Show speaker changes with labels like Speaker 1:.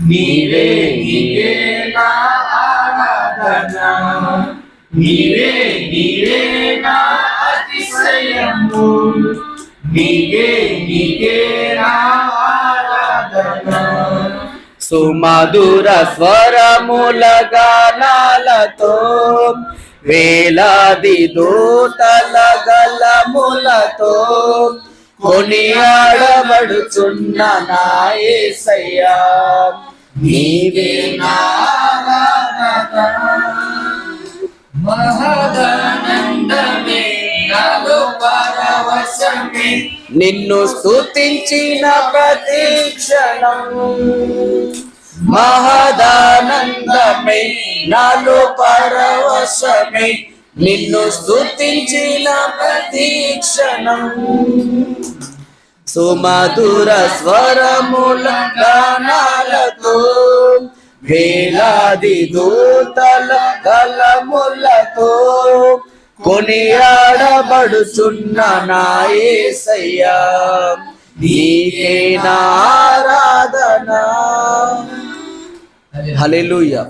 Speaker 1: నీవే నీవే నా ఆరాధన, నీవే నీవే నా అతిశయము, నీవే నీవే నా ఆరాధన. సుమధుర స్వరముల గానాలతో వేలాది దూతల గలములతో కొనియాడబడుచున్న నా యేసయ్యా, నీవే నా ఆరాధన. మహదానందమే నాలో పరవశమే, నిన్ను స్తుతించిన ప్రతి క్షణం. మహదానందమే నాలో పరవశమే, నిన్ను స్తుతించిన ప్రతి క్షణం. సుమధుర స్వరముల గానాలతో వేలాది దూతల గలములతో కొనియాడబడుచున్న నా యేసయ్యా, నీకే నా ఆరాధన. హల్లెలూయా.